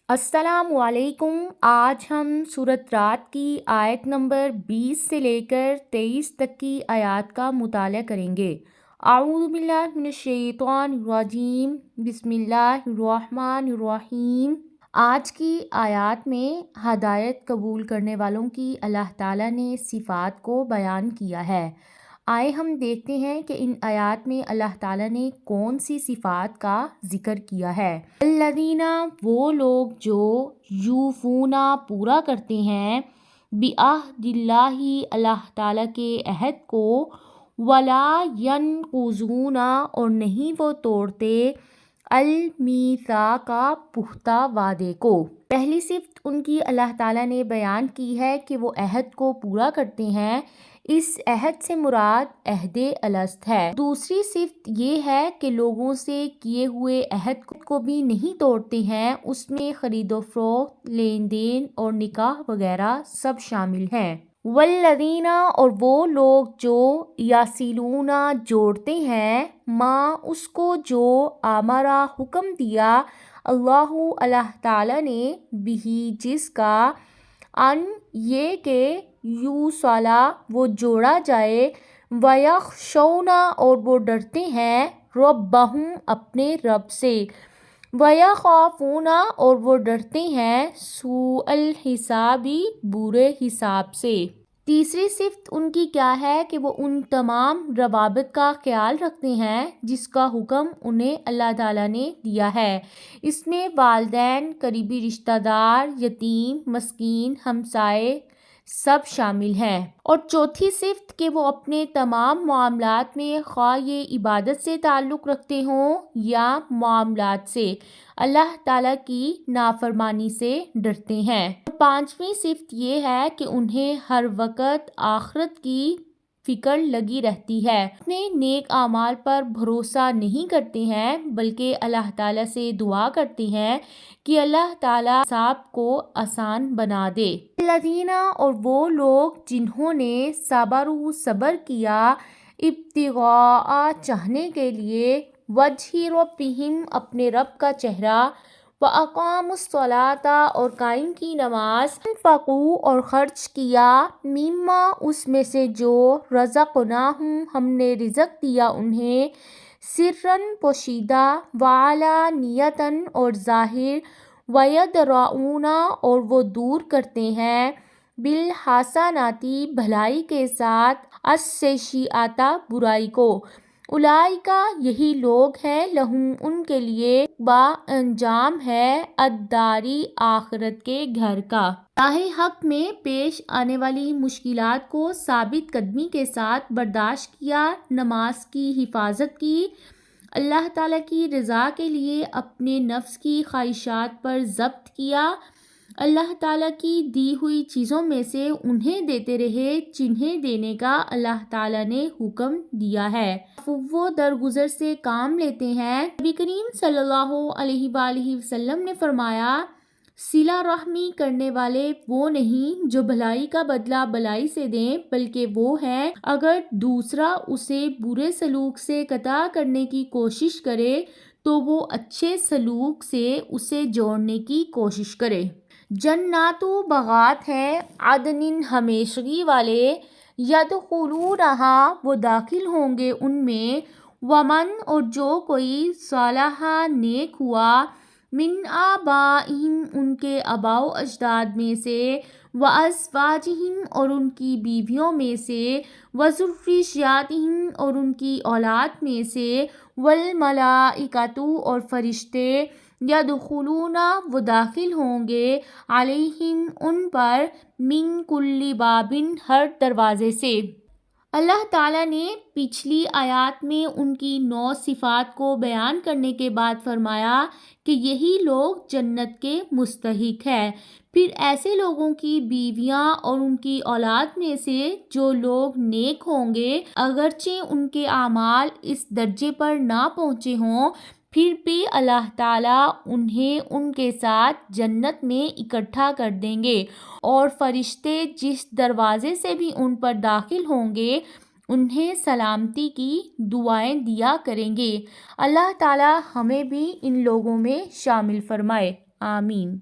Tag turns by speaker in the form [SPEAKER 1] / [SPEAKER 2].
[SPEAKER 1] السلام علیکم۔ آج ہم سورۃ رعد کی آیت نمبر 20 سے لے کر 23 تک کی آیات کا مطالعہ کریں گے۔ اعوذ باللہ من الشیطان الرجیم، بسم اللہ الرحمن الرحیم۔ آج کی آیات میں ہدایت قبول کرنے والوں کی اللہ تعالیٰ نے صفات کو بیان کیا ہے۔ آئے ہم دیکھتے ہیں کہ ان آیات میں اللہ تعالیٰ نے کون سی صفات کا ذکر کیا ہے۔ الذین، وہ لوگ جو یوفون، پورا کرتے ہیں، بعہد اللہ، اللہ تعالیٰ کے عہد کو، ولا ینقضون، اور نہیں وہ توڑتے، المیثاق، پختہ وعدے کو۔ پہلی صفت ان کی اللہ تعالیٰ نے بیان کی ہے کہ وہ عہد کو پورا کرتے ہیں۔ اس عہد سے مراد عہد الست ہے۔ دوسری صفت یہ ہے کہ لوگوں سے کیے ہوئے عہد کو بھی نہیں توڑتے ہیں، اس میں خرید و فروخت، لین دین اور نکاح وغیرہ سب شامل ہیں۔ والذین، اور وہ لوگ جو یصلون، جوڑتے ہیں، ما، اس کو جو امرا، حکم دیا، اللہ تعالیٰ نے، بھی، جس کا، ان، یہ کہ یوصلا، وہ جوڑا جائے، ویخشون، اور وہ ڈرتے ہیں، ربہم، اپنے رب سے، ویخافون، اور وہ ڈرتے ہیں، سوء الحساب، برے حساب سے۔ تیسری صفت ان کی کیا ہے کہ وہ ان تمام روابط کا خیال رکھتے ہیں جس کا حکم انہیں اللہ تعالیٰ نے دیا ہے۔ اس میں والدین، قریبی رشتہ دار، یتیم، مسکین، ہمسائے سب شامل ہیں۔ اور چوتھی صفت کہ وہ اپنے تمام معاملات میں، خواہ یہ عبادت سے تعلق رکھتے ہوں یا معاملات سے، اللہ تعالیٰ کی نافرمانی سے ڈرتے ہیں۔ اور پانچویں صفت یہ ہے کہ انہیں ہر وقت آخرت کی فکر لگی رہتی ہے، اپنے نیک اعمال پر بھروسہ نہیں کرتے ہیں بلکہ اللہ تعالیٰ سے دعا کرتے ہیں کہ اللہ تعالیٰ حساب کو آسان بنا دے۔ الذین، اور وہ لوگ جنہوں نے صبر کیا، ابتغاء، چاہنے کے لیے، وجہ ربہم، اپنے رب کا چہرہ، وَأَقَامُوا الصَّلَاةَ، اور قائم کی نماز، انفقوا، اور خرچ کیا، مما، اس میں سے جو، رزقناہم، ہم نے رزق دیا انہیں، سرًا، پوشیدہ، وعلانیةً، اور ظاہر، وَيَدْرَؤُونَ، اور وہ دور کرتے ہیں، بالحسنات، بھلائی کے ساتھ، السیئۃ، برائی کو، اولئک، یہی لوگ ہیں، لہم، ان کے لیے، انجام ہے، الدار، آخرت کے گھر کا۔ راہ حق میں پیش آنے والی مشکلات کو ثابت قدمی کے ساتھ برداشت کیا، نماز کی حفاظت کی، اللہ تعالیٰ کی رضا کے لیے اپنے نفس کی خواہشات پر ضبط کیا، اللہ تعالیٰ کی دی ہوئی چیزوں میں سے انہیں دیتے رہے جنہیں دینے کا اللہ تعالیٰ نے حکم دیا ہے، عفو درگزر سے کام لیتے ہیں۔ نبی کریم صلی اللہ علیہ وآلہ وسلم نے فرمایا، صلہ رحمی کرنے والے وہ نہیں جو بھلائی کا بدلہ بھلائی سے دیں، بلکہ وہ ہے اگر دوسرا اسے برے سلوک سے قطع کرنے کی کوشش کرے تو وہ اچھے سلوک سے اسے جوڑنے کی کوشش کرے۔ جنات، باغات ہیں، عدن، ہمیشگی والے، یدخلونہا، وہ داخل ہوں گے ان میں، ومن، اور جو کوئی، صلح، نیک ہوا، من آبائہم، ان کے آباء و اجداد میں سے، وازواجہم، اور ان کی بیویوں میں سے، وذریاتہم، اور ان کی اولاد میں سے، والملائکۃ، اور فرشتے، یدخلون، وہ داخل ہوں گے، علیہم، ان پر، من کل باب، ہر دروازے سے۔ اللہ تعالیٰ نے پچھلی آیات میں ان کی 9 صفات کو بیان کرنے کے بعد فرمایا کہ یہی لوگ جنت کے مستحق ہیں۔ پھر ایسے لوگوں کی بیویاں اور ان کی اولاد میں سے جو لوگ نیک ہوں گے، اگرچہ ان کے اعمال اس درجے پر نہ پہنچے ہوں، پھر بھی اللہ تعالیٰ انہیں ان کے ساتھ جنت میں اکٹھا کر دیں گے، اور فرشتے جس دروازے سے بھی ان پر داخل ہوں گے انہیں سلامتی کی دعائیں دیا کریں گے۔ اللہ تعالیٰ ہمیں بھی ان لوگوں میں شامل فرمائے، آمین۔